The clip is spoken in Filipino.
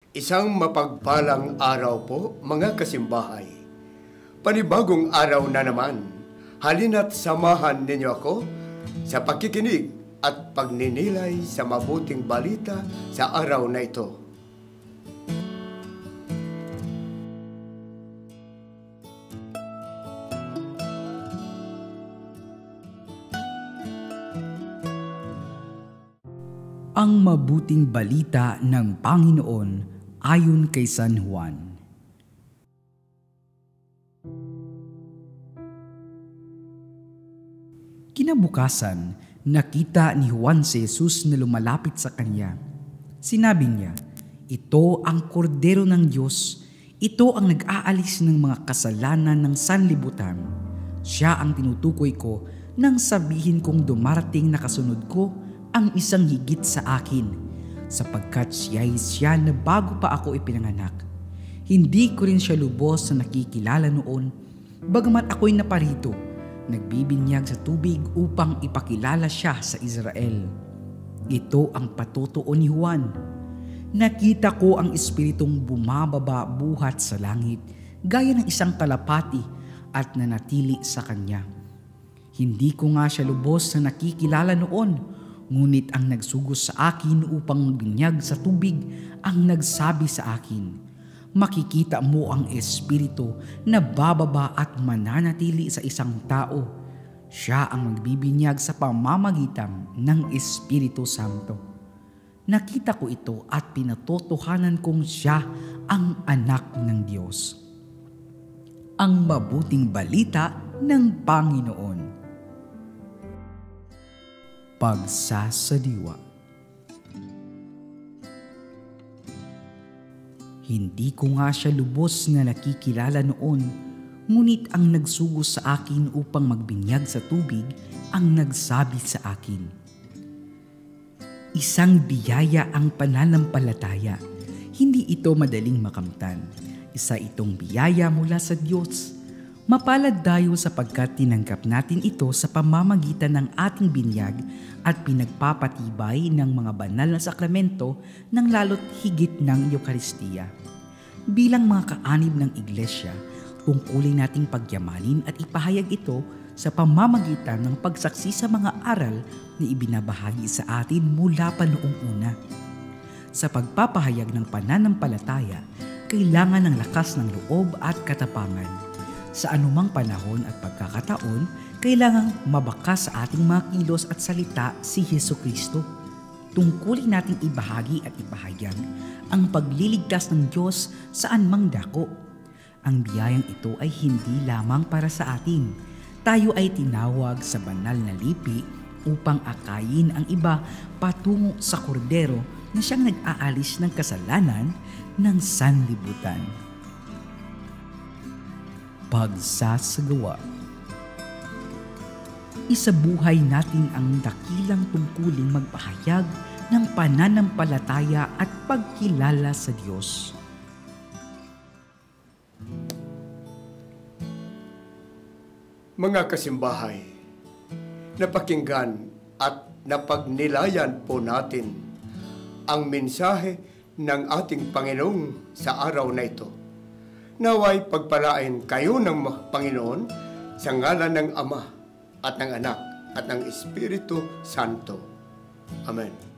Isang mapagpalang araw po, mga kasimbahay. Panibagong araw na naman. Halina't samahan ninyo ako sa pakikinig at pagninilay sa mabuting balita sa araw na ito. Ang mabuting balita ng Panginoon ayon kay San Juan. Kinabukasan, nakita ni Juan si Jesus na lumalapit sa kanya. Sinabi niya, "Ito ang kordero ng Diyos, ito ang nag-aalis ng mga kasalanan ng sanlibutan. Siya ang tinutukoy ko nang sabihin kong dumarating na kasunod ko ang isang higit sa akin, sapagkat siya na bago pa ako ipinanganak. Hindi ko rin siya lubos na nakikilala noon, bagamat ako'y naparito, nagbibinyag sa tubig upang ipakilala siya sa Israel." Ito ang patutuo ni Juan. Nakita ko ang Espiritong bumababa buhat sa langit, gaya ng isang kalapati at nanatili sa kanya. Hindi ko nga siya lubos na nakikilala noon, ngunit ang nagsugos sa akin upang magbinyag sa tubig ang nagsabi sa akin, "Makikita mo ang Espiritu na bababa at mananatili sa isang tao. Siya ang magbibinyag sa pamamagitan ng Espiritu Santo." Nakita ko ito at pinatotohanan kong siya ang anak ng Diyos. Ang mabuting balita ng Panginoon. Pagsasadiwa. Hindi ko nga siya lubos na nakikilala noon, ngunit ang nagsugos sa akin upang magbinyag sa tubig ang nagsabi sa akin. Isang biyaya ang pananampalataya. Hindi ito madaling makamtan. Isa itong biyaya mula sa Diyos. Mapalad tayo sapagkat tinanggap natin ito sa pamamagitan ng ating binyag at pinagpapatibay ng mga banal na sakramento ng lalo't higit ng Eucharistia. Bilang mga kaanib ng Iglesia, tungkulin nating pagyamanin at ipahayag ito sa pamamagitan ng pagsaksi sa mga aral na ibinabahagi sa atin mula pa noong una. Sa pagpapahayag ng pananampalataya, kailangan ng lakas ng loob at katapangan. Sa anumang panahon at pagkakataon, kailangang mabakas sa ating mga kilos at salita si Hesukristo. Tungkulin nating ibahagi at ipahayag ang pagliligtas ng Diyos saan mang dako. Ang biyayang ito ay hindi lamang para sa atin. Tayo ay tinawag sa banal na lipi upang akayin ang iba patungo sa kordero na siyang nag-aalis ng kasalanan ng sanlibutan. Pagsasagawa. Isabuhay natin ang dakilang tungkuling magpahayag ng pananampalataya at pagkilala sa Diyos. Mga kasimbahay, napakinggan at napagnilayan po natin ang mensahe ng ating Panginoon sa araw na ito. Naway pagpalain kayo ng Panginoon sa ngalan ng Ama at ng Anak at ng Espiritu Santo. Amen.